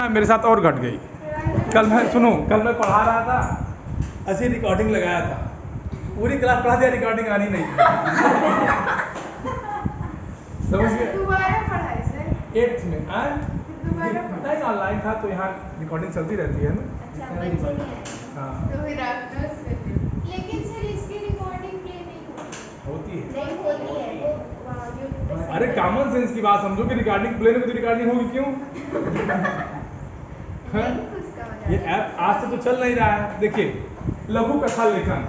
मेरे साथ और घट गई। कल मैं पढ़ा रहा था, ऐसी रिकॉर्डिंग लगाया था, पूरी क्लास पढ़ा दिया, रिकॉर्डिंग आनी नहीं समझ गए? दोबारा पढ़ाई सर 8th में नहीं, ऑनलाइन था तो यहाँ रिकॉर्डिंग चलती रहती है ना। अच्छा, बच्चे नहीं आए। हाँ, तो फिर आप लेकिन सर इसकी रिकॉर्डिंग प्ले नहीं होती है। नहीं होती है वो वहाँ YouTube पे। अरे कॉमन सेंस की बात समझो कि रिकॉर्डिंग प्ले में तो रिकॉर्डिंग होगी क्यों? हाँ? नहीं उसका मजा ये ऐप आज से तो चल नहीं रहा है। देखिए, लघु कथा लेखन,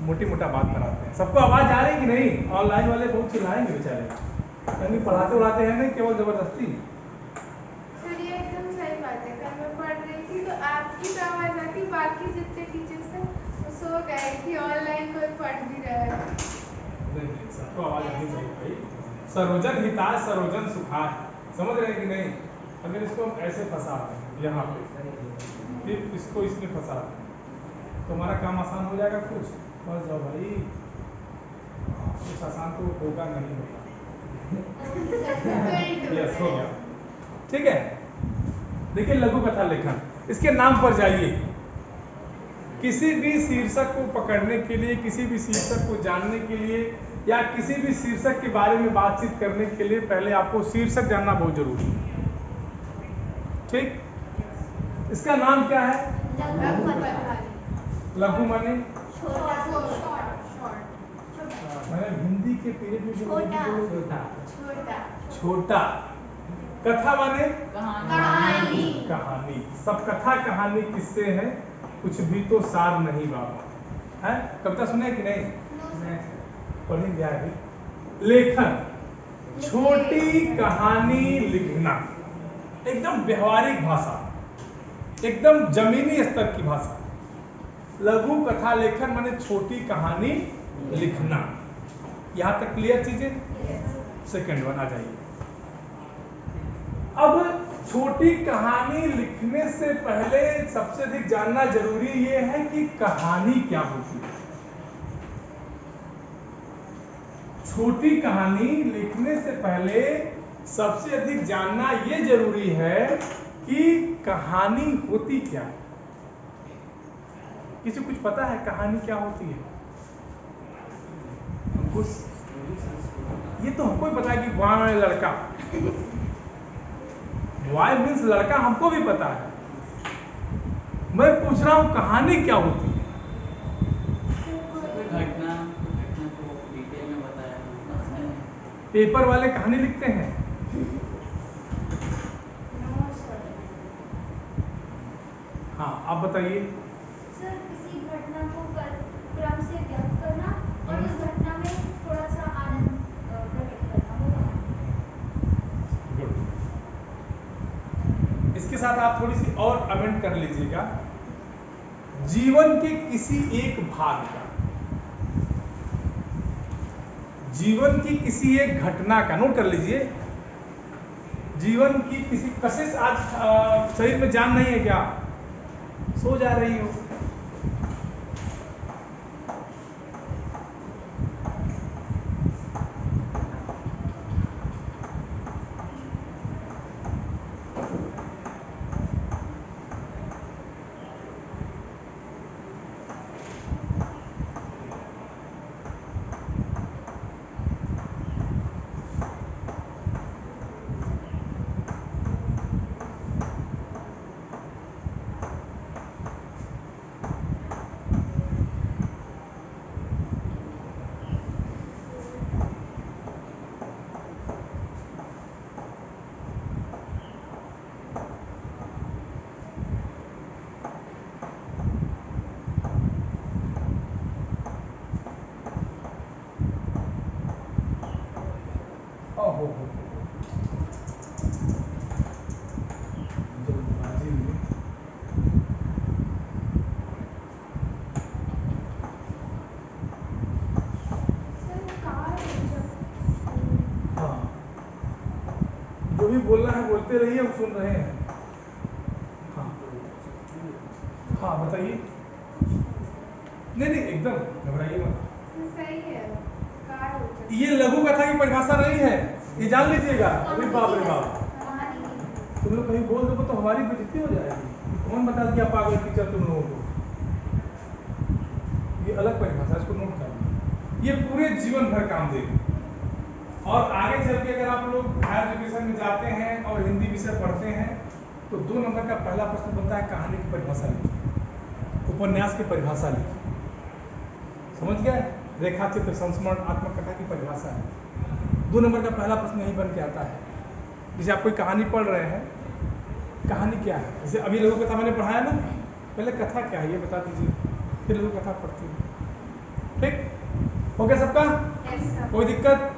मोटी मोटा बात कराते हैं। सबको आवाज आ रही है कि नहीं? ऑनलाइन वाले बहुत चिल्लाएंगे बेचारे, कहीं पढ़ाते हैं नहीं, केवल जबरदस्ती। सर ये एकदम सही बात है। कल मैं पढ़ रही थी तो आपकी तो आवाज आती, बाकी जितने टीचर्स थे वो सो गए कि ऑनलाइन कोई पढ़ भी रहा है। नहीं, सबको आवाज आनी चाहिए भाई। सरोजन हिताय सरोजन सुखाय, समझ रहे हैं कि नहीं? अगर इसको हम ऐसे फंसा दें यहाँ पे, फिर इसको इसमें फंसा दें तो हमारा काम आसान हो जाएगा कुछ। बस जाओ भाई, कुछ आसान तो होगा नहीं होगा। यस, हो गया, ठीक है। देखिए, लघु कथा लेखन, इसके नाम पर जाइए। किसी भी शीर्षक को पकड़ने के लिए, किसी भी शीर्षक को जानने के लिए, या किसी भी शीर्षक के बारे में बातचीत करने के लिए पहले आपको शीर्षक जानना बहुत जरूरी है। ठीक, इसका नाम क्या है? लघु माने मैंने हिंदी के पीरियड में छोटा। कथा माने कहानी। सब कथा कहानी किससे है? कुछ भी तो सार नहीं बाबा है। कविता सुने कि नहीं? पढ़ेंगे आगे। लेखन, छोटी कहानी लिखना, एकदम व्यवहारिक भाषा, एकदम जमीनी स्तर की भाषा। लघु कथा लेखन माने छोटी कहानी लिखना। यहां तक क्लियर चीजें? सेकंड वन आ जाइए। अब छोटी कहानी लिखने से पहले सबसे अधिक जानना जरूरी ये है कि कहानी क्या होती है। छोटी कहानी लिखने से पहले सबसे अधिक जानना ये जरूरी है कि कहानी होती क्या है। किसी कुछ पता है कहानी क्या होती है? ये तो हमको भी पता है कि बॉय लड़का, बॉय मीन्स लड़का, हमको भी पता है। मैं पूछ रहा हूं कहानी क्या होती है? घटना को डिटेल में बताया। पेपर वाले कहानी लिखते हैं? हाँ, आप बताइए। सर, किसी घटना को क्रम से व्यक्त करना और उस घटना में थोड़ा सा आनंद प्रकट करना, वो गुड। इसके साथ आप थोड़ी सी और अमेंड कर लीजिएगा। जीवन के किसी एक भाग का, जीवन की किसी एक घटना का, नोट कर लीजिए। जीवन की किसी कशिश, आज शरीर में जान नहीं है क्या? सो जा रही हो? जो भी बोलना है बोलते रहिए, हम सुन रहे हैं। हाँ हाँ, बताइए। नहीं, एकदम घबराइए मत। सही है। ये लघु कथा की परिभाषा नहीं है, ये जान लीजिएगा। अभी बाप रे बाप, तुम लोग कहीं बोल दो तो हमारी बेइज्जती हो जाएगी। कौन बता दिया पागल टीचर तुम लोगों को? ये अलग परिभाषा, इसको नोट कर लो, ये पूरे जीवन भर काम देगी। और आगे चल के अगर आप लोग हायर एजुकेशन में जाते हैं और हिंदी विषय पढ़ते हैं तो 2 नंबर का पहला प्रश्न बनता है कहानी की परिभाषा लिखिए, उपन्यास की परिभाषा लिखिए, समझ गए? रेखा चित्र संस्मरण आत्मकथा की परिभाषा है। 2 नंबर का पहला प्रश्न यही बन के आता है। जैसे आप कोई कहानी पढ़ रहे हैं, कहानी क्या है? जैसे अभी लघु कथा मैंने पढ़ाया ना, पहले कथा क्या है ये बता दीजिए, फिर लघु कथा पढ़ती है। ठीक हो गया सबका? Yes sir. कोई दिक्कत?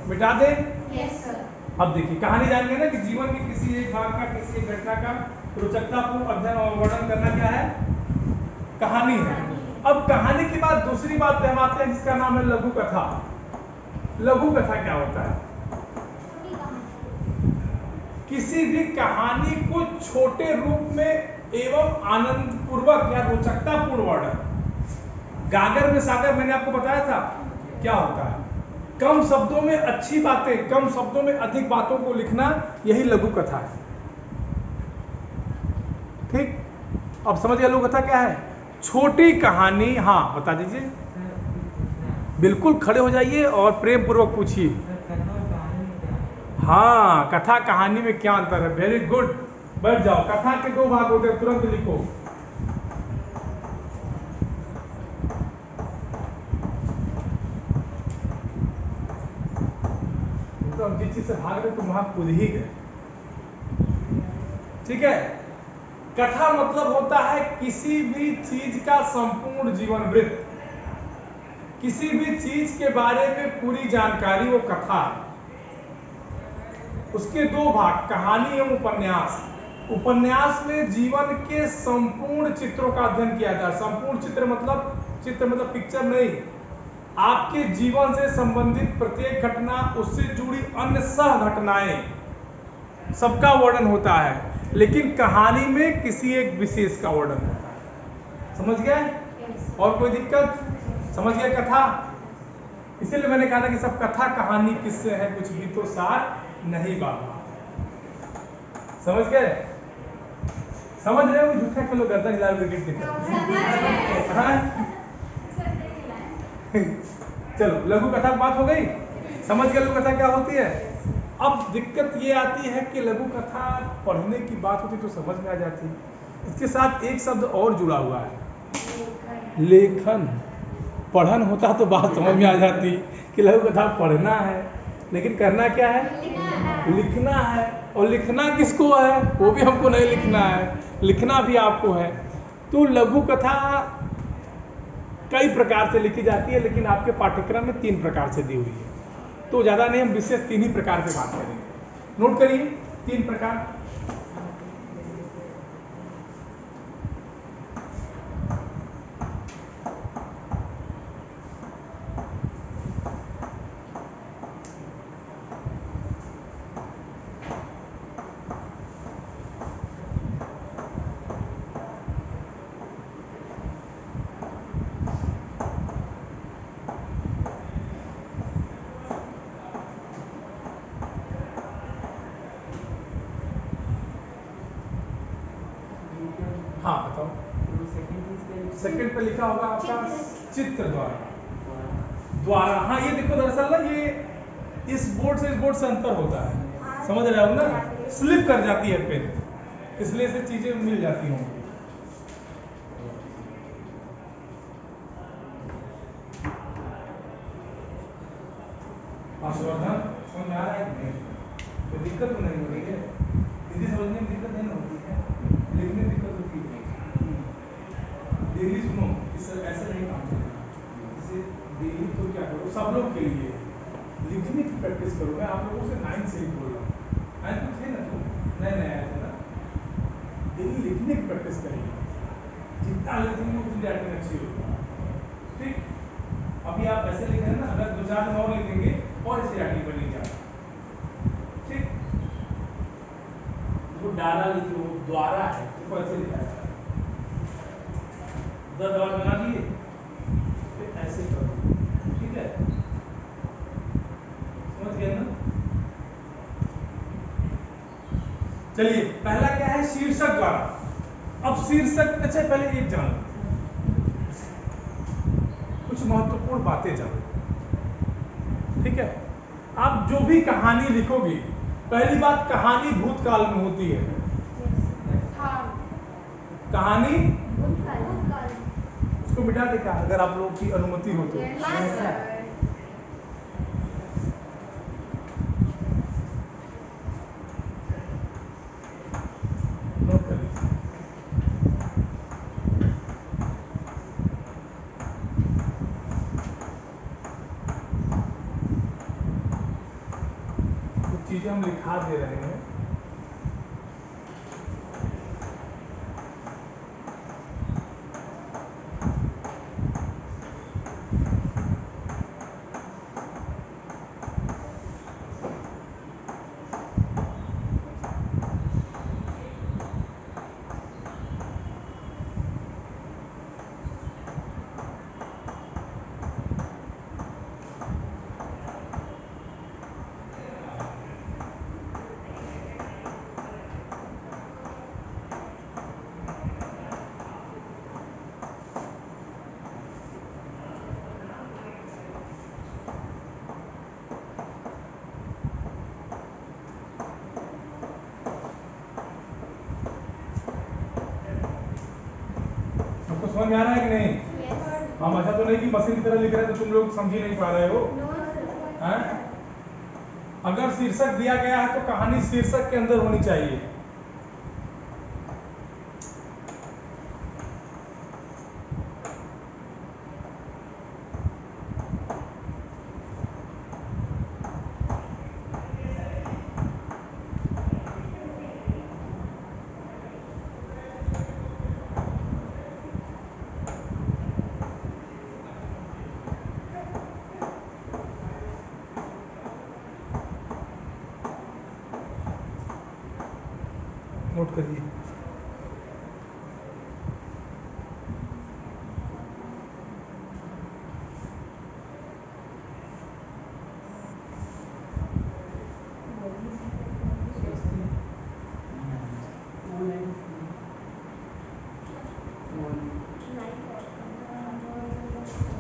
मिटा दे? Yes sir. अब देखिए कहानी जान गए ना कि जीवन के किसी एक भाग का, किसी एक घटना का रोचकतापूर्ण अध्ययन और वर्णन करना क्या है? कहानी है। अब कहानी के बाद दूसरी बात पे हम आते हैं जिसका नाम है लघु कथा। लघु कथा क्या होता है? छोटी कहानी। किसी भी कहानी को छोटे रूप में एवं आनंद पूर्वक या रोचकतापूर्ण वर्णन। गागर में सागर मैंने आपको बताया था क्या होता है? कम शब्दों में अच्छी बातें, कम शब्दों में अधिक बातों को लिखना, यही लघु कथा है। ठीक, अब समझ गए लघु कथा क्या है? छोटी कहानी। हाँ बता दीजिए, बिल्कुल खड़े हो जाइए और प्रेम पूर्वक पूछिए। हाँ, कथा कहानी में क्या अंतर है? वेरी गुड, बैठ जाओ। कथा के 2 भाग होते हैं, तुरंत लिखो। तो हम जिस चीज से भाग रहे तुम वहां कूद ही गए। ठीक है, कथा मतलब होता है किसी भी चीज का संपूर्ण जीवन वृत्त, किसी भी चीज के बारे में पूरी जानकारी, वो कथा है। उसके 2 भाग, कहानी एवं उपन्यास। उपन्यास में जीवन के संपूर्ण चित्रों का अध्ययन किया जाता है। संपूर्ण चित्र मतलब पिक्चर नहीं, आपके जीवन से संबंधित प्रत्येक घटना, उससे जुड़ी अन्य सह घटनाएं, सबका वर्णन होता है। लेकिन कहानी में किसी एक विशेष का वर्णन होता है। समझ गए? और कोई दिक्कत? समझ गए कथा? इसीलिए मैंने कहा था कि सब कथा कहानी किससे है, कुछ भी तो सार नहीं बाबा। समझ गए? समझ रहे हो? झूठा के लोग गर्दन हिला विकेट दिखा। हाँ चलो, लघु कथा की बात हो गई, समझ गए लघु कथा क्या होती है। अब दिक्कत ये आती है कि लघु कथा पढ़ने की बात होती तो समझ में आ जाती, इसके साथ एक शब्द और जुड़ा हुआ है, लेखन। पढ़न होता तो बात समझ में आ जाती कि लघु कथा पढ़ना है, लेकिन करना क्या है? लिखना है। और लिखना किसको है? वो भी हमको नहीं लिखना है, लिखना भी आपको है। तो लघु कथा कई प्रकार से लिखी जाती है, लेकिन आपके पाठ्यक्रम में 3 प्रकार से दी हुई है। तो ज़्यादा नहीं, हम विशेष 3 ही प्रकार से बात करेंगे। नोट करिए 3 प्रकार। हाँ बताओ। सेकंड पे लिखा होगा आपका चित्र द्वारा। हाँ ये देखो, दरअसल ना ये इस बोर्ड से अंतर होता है, समझ रहे हो ना? स्लिप कर जाती है पेन, इसलिए से चीजें मिल जाती होंगी। हर्षवर्धन समझ में आ रहा है कि नहीं? कोई दिक्कत तो नहीं हो रही है? हिंदी समझने में दिक्कत नहीं होती है, लिखने में दिक्कत होती है। डेली सुनो, इससे ऐसे नहीं काम चलेगा। जैसे डेली तो क्या करो, सब लोग के लिए लिखने की प्रैक्टिस करो। मैं आप लोगों से 9 से ही बोल रहा हूँ, 9 तो थे ना तुम, नए आए थे ना। डेली लिखने की प्रैक्टिस करिए, जितना लिखेंगे उतनी राइटिंग अच्छी होगी। ठीक, अभी आप ऐसे लिख रहे हैं ना, अगर 2-4 दिन और लिखेंगे और ऐसी राइटिंग बनेगी आप। ठीक, जो डाला लिखो, द्वारा है तो ऐसे लिखा है, दवार बना दिए, फिर ऐसे करो। ठीक है, समझ गए ना? चलिए पहला क्या है, शीर्षक द्वारा। अब शीर्षक, अच्छा पहले एक जान कुछ महत्वपूर्ण बातें जानो, ठीक है। आप जो भी कहानी लिखोगे, पहली बात कहानी भूतकाल में होती है। हाँ। कहानी भूतकाल। उसको मिटा दे क्या, अगर आप लोगों की अनुमति हो तो। Yes, sir. नोट कर लीजिए। कुछ चीजें हम लिखा दे रहे हैं। आपको समझ में आ रहा है कि नहीं? हम ऐसा तो नहीं कि मशीन की तरह लिख रहे हैं तो तुम लोग समझ ही नहीं पा रहे हो। हैं? अगर शीर्षक दिया गया है तो कहानी शीर्षक के अंदर होनी चाहिए। नोट करिए।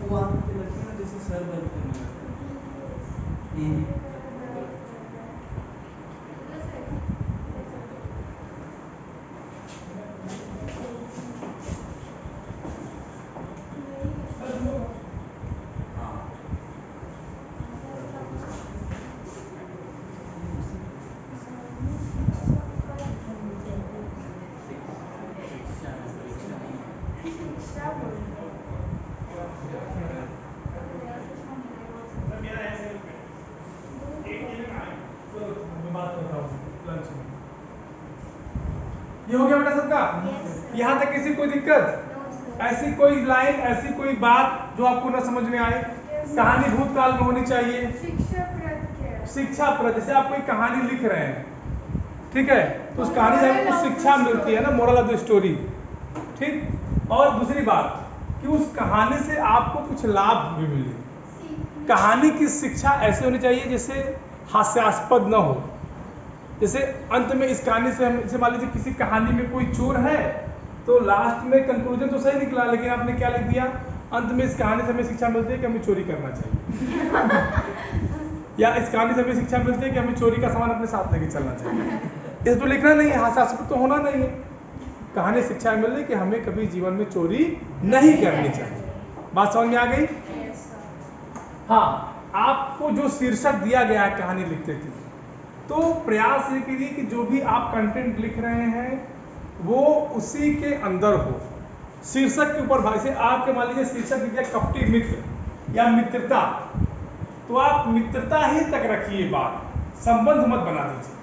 वो आप पे लगती है ना जैसे सर बनते हैं। ये हो गया बेटा सबका? यहाँ तक किसी कोई दिक्कत? ऐसी कोई लाइन, ऐसी कोई बात जो आपको न समझ में आए? कहानी भूतकाल में होनी चाहिए। शिक्षाप्रद क्या है? शिक्षाप्रद, जैसे आप कोई कहानी लिख रहे हैं, ठीक है, तो उस कहानी से आपको कुछ शिक्षा मिलती है ना, मोरल ऑफ द स्टोरी, ठीक। और दूसरी बात कि उस कहानी से आपको कुछ लाभ भी मिले। कहानी की शिक्षा ऐसे होनी चाहिए जैसे हास्यास्पद न हो। जैसे अंत में इस कहानी से हम, जैसे मान लीजिए किसी कहानी में कोई चोर है, तो लास्ट में कंक्लूजन तो सही निकला, लेकिन आपने क्या लिख दिया, अंत में इस कहानी से हमें शिक्षा मिलती है कि हमें चोरी करना चाहिए या इस कहानी से हमें शिक्षा मिलती है कि हमें चोरी का सामान अपने साथ लेके चलना चाहिए। इस तो लिखना नहीं है, हास्यास्पद तो होना नहीं है। कहानी शिक्षा मिल रही कि हमें कभी जीवन में चोरी नहीं करनी चाहिए। बात समझ में आ गई? हाँ, आपको जो शीर्षक दिया गया है कहानी लिखते थे, तो प्रयास ये कीजिए कि जो भी आप कंटेंट लिख रहे हैं वो उसी के अंदर हो। शीर्षक के ऊपर भाई से आपके मान लीजिए शीर्षक दिया कपटी मित्र या मित्रता, तो आप मित्रता ही तक रखिए, बात संबंध मत बना दीजिए।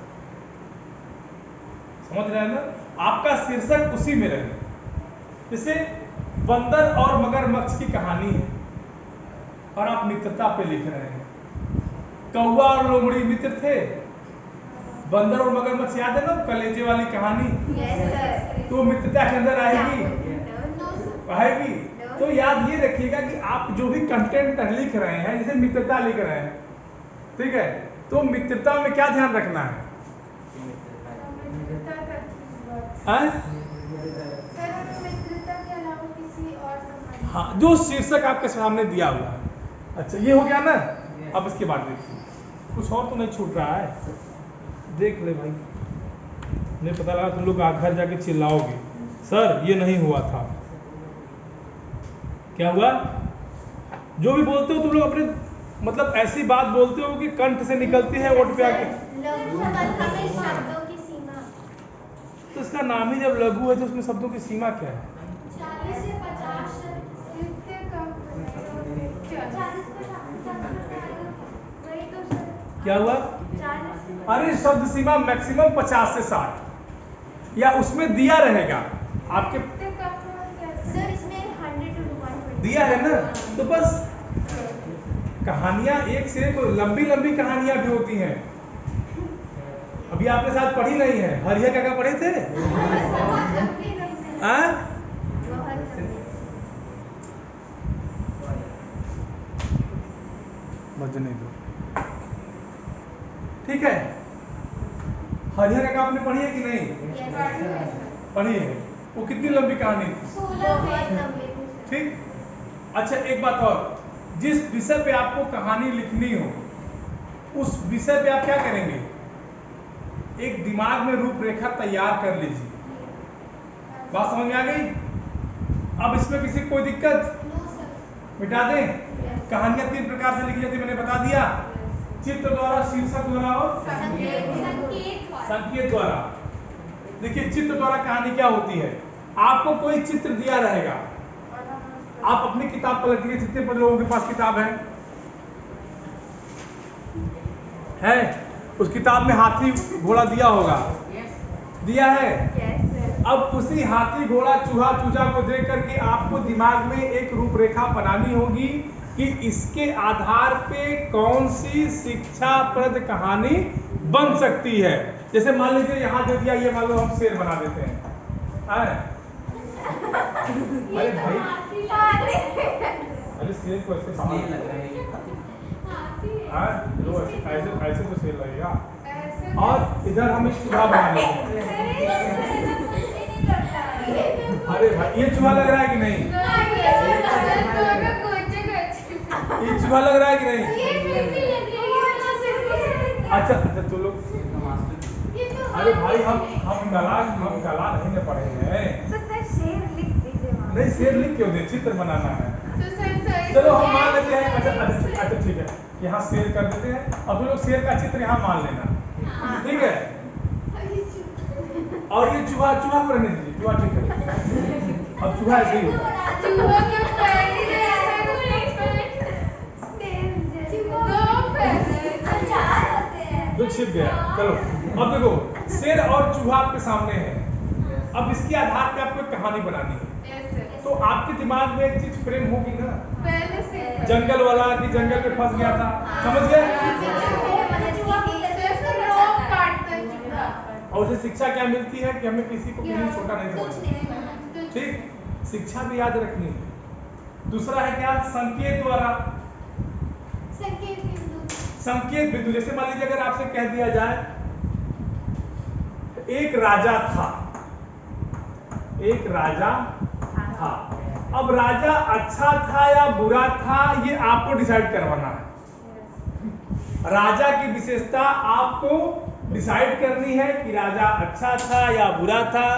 समझ रहे हैं ना? आपका शीर्षक उसी में रहे। जैसे बंदर और मगरमच्छ की कहानी है और आप मित्रता पे लिख रहे हैं। कौवा और लोमड़ी मित्र थे, बंदर और मगरमच्छ याद है ना कलेजे वाली कहानी? तो मित्रता के अंदर आएगी आएगी। तो याद ये रखिएगा कि आप जो भी कंटेंट लिख रहे हैं, जैसे मित्रता लिख रहे हैं, ठीक है, तो मित्रता में क्या ध्यान रखना है? हैं? सर हमें मित्रता के अलावा किसी और संबंध हाँ, जो शीर्षक आपके सामने दिया हुआ है। अच्छा, ये हो गया ना। अब इसके बाद देखिए, कुछ और तो नहीं छूट रहा है। देख ले भाई, नहीं पता लगा तुम लोग घर जाके चिल्लाओगे, सर ये नहीं हुआ था। क्या हुआ? जो भी बोलते हो तुम लोग अपने मतलब ऐसी बात बोलते हो कि कंठ से निकलती है ओठ पे आके। लघु अवस्था में शब्दों की सीमा तो इसका नाम ही जब लघु है तो उसमें शब्दों की सीमा क्या है? 40 से 50 इससे कम नहीं, 40 वही तो सर। क्या हुआ? 40 अरे शब्द सीमा मैक्सिमम 50 से 60 या उसमें दिया रहेगा आपके, इससे कम कैसे? सर इसमें 100 to 120 दिया है ना। तो बस कहानियां एक से एक लंबी लंबी कहानियां भी होती हैं। अभी आपके साथ पढ़ी नहीं है, हरिया काका पढ़े थे? हाँ? बजने दो, ठीक है। हरिया काका आपने पढ़ी है कि नहीं? पढ़ी है। वो कितनी लंबी कहानी थी? 16 ठीक। अच्छा, एक बात और, जिस विषय पे आपको कहानी लिखनी हो उस विषय पे आप क्या करेंगे? एक दिमाग में रूपरेखा तैयार कर लीजिए। बात समझ में आ गई? अब इसमें किसी को कोई दिक्कत? मिटा दें। कहानियां 3 प्रकार से लिखी जाती, मैंने बता दिया। चित्र द्वारा, शीर्षक द्वारा और संकेत द्वारा। देखिए, चित्र द्वारा कहानी क्या होती है? आपको कोई चित्र दिया रहेगा, आप अपनी किताब पलटिए। जितने पर लोगों के पास किताब है? उस किताब में हाथी घोड़ा दिया होगा, दिया है। अब उसी हाथी घोड़ा चूहा चूजा को देख करके आपको दिमाग में एक रूपरेखा बनानी होगी कि इसके आधार पे कौन सी शिक्षाप्रद कहानी बन सकती है। जैसे मान लीजिए यहाँ दे दिया, ये मान लो हम शेर बना देते हैं। अरे भाई, अरे शेर को ऐसे ये लग रहा है ये लो, ऐसे तो शेर लगेगा। ऐसे और इधर हम एक चूहा बना लेते हैं। अरे भाई, ये चूहा लग रहा है कि नहीं? ये चूहा लग रहा है कि नहीं? अच्छा अच्छा, तो लोग, अरे भाई हम कला नहीं न पढ़े हैं। नहीं, शेर लिख क्यों दे? चित्र बनाना है। चलो हम मान लेते हैं। अच्छा ठीक है, यहाँ शेर कर देते हैं। अब लोग शेर का चित्र यहाँ मान लेना, ठीक है। और ये चूहा को रहने दीजिए, चूहा ठीक है। अब चूहा ऐसे ही होगा। जो छिप गया। चलो अब देखो, शेर और चूहा आपके सामने है। अब इसके आधार पे आपको एक कहानी बनानी है, तो आपके दिमाग में एक चीज फ्रेम होगी ना, पहले से जंगल वाला कि जंगल में फंस गया था, समझ गए? और उसे शिक्षा क्या मिलती है कि हमें किसी को किसी छोटा नहीं समझना। ठीक, शिक्षा भी याद रखनी है। दूसरा है क्या? संकेत द्वारा। संकेत बिंदु, जैसे मान लीजिए अगर आपसे कह दिया जाए एक राजा था, एक राजा था। अब राजा अच्छा था या बुरा था, ये आपको डिसाइड करवाना है। राजा की विशेषता आपको डिसाइड करनी है कि राजा अच्छा था या बुरा था।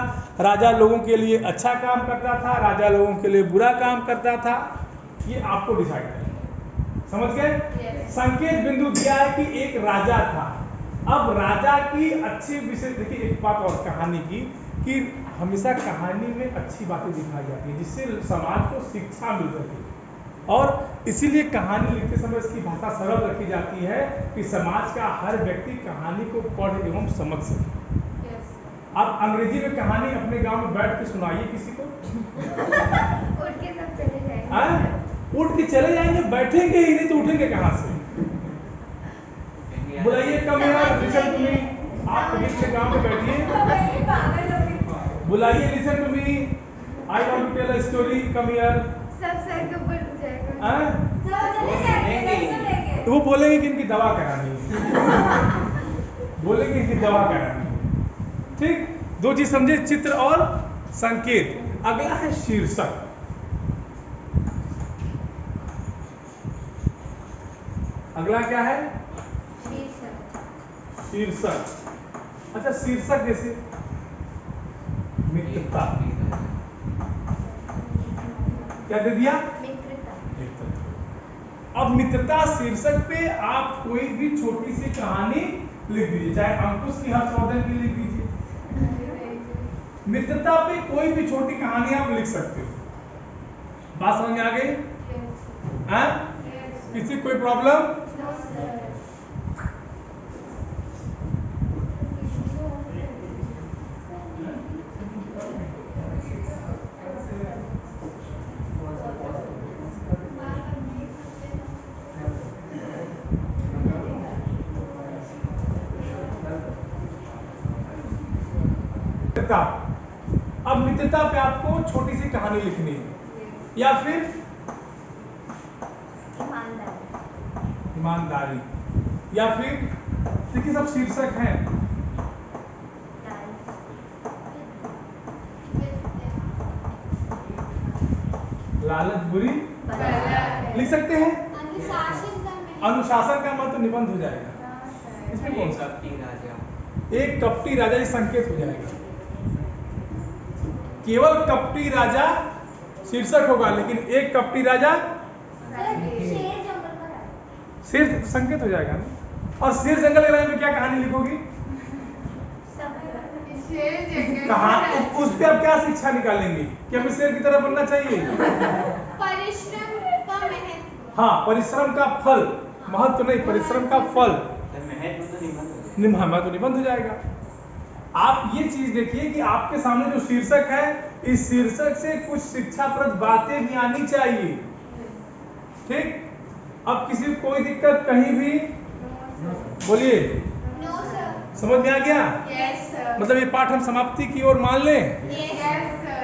राजा लोगों के लिए अच्छा काम करता था, राजा लोगों के लिए बुरा काम करता था, ये आपको डिसाइड करना है। समझ गए? संकेत बिंदु दिया है कि एक राजा था। अब राजा की अच्छी विशेष, देखिए एक बात और कहानी की, कि हमेशा कहानी में अच्छी बातें दिखाई जाती है जिससे समाज को शिक्षा मिल सके। और इसीलिए कहानी लिखते समय इसकी भाषा सरल रखी जाती है कि समाज का हर व्यक्ति कहानी को पढ़ एवं समझ सके। आप अंग्रेजी में कहानी अपने गांव में बैठ के सुनाइए किसी को, उठ के चले जाएंगे, बैठेंगे ही नहीं तो उठेंगे कहाँ से? बुलाइए, कम यार, लिसन टू मी। आप कभी अपने गांव में बैठिए, बुलाइए, listen to me, I want to tell a story, come here. तो वो बोलेंगे कि इनकी दवा करानी है, बोलेंगे इनकी दवा करानी है। ठीक, दो चीज समझे, चित्र और संकेत। अगला है शीर्षक। अगला क्या है? शीर्षक। अच्छा, शीर्षक जैसे मित्रता, क्या दे दिया? अब मित्रता शीर्षक पे आप कोई भी छोटी सी कहानी लिख दीजिए, चाहे अंकुश की हर्षवर्धन की लिख दीजिए। मित्रता पे कोई भी छोटी कहानी आप लिख सकते हो। बात समझ में आ गई? हाँ? किसी कोई प्रॉब्लम? अब मित्रता पे आपको छोटी सी कहानी लिखनी है, या फिर ईमानदारी, या फिर देखिए सब शीर्षक हैं। लालच बुरी लिख सकते हैं। अनुशासन का मतलब तो निबंध हो जाएगा। इसमें कौन सा? एक कपटी राजा, ये संकेत हो जाएगा। केवल कपटी राजा शीर्षक होगा, लेकिन एक कपटी राजा शेर संकेत हो जाएगा ना। और शेर जंगल के बारे में क्या कहानी लिखोगी? कहा उस पे आप क्या शिक्षा निकालेंगे कि हमें शेर की तरह बनना चाहिए? परिश्रम का महत्व। हाँ, परिश्रम का फल, महत्व नहीं, परिश्रम का फल। महत्व निबंध हो जाएगा। आप ये चीज देखिए कि आपके सामने जो शीर्षक है, इस शीर्षक से कुछ शिक्षाप्रद बातें भी आनी चाहिए। ठीक? अब किसी को कोई दिक्कत कहीं भी बोलिए। No sir. समझ में आ गया? Yes sir. मतलब ये पाठ हम समाप्ति की ओर मान लें। यस।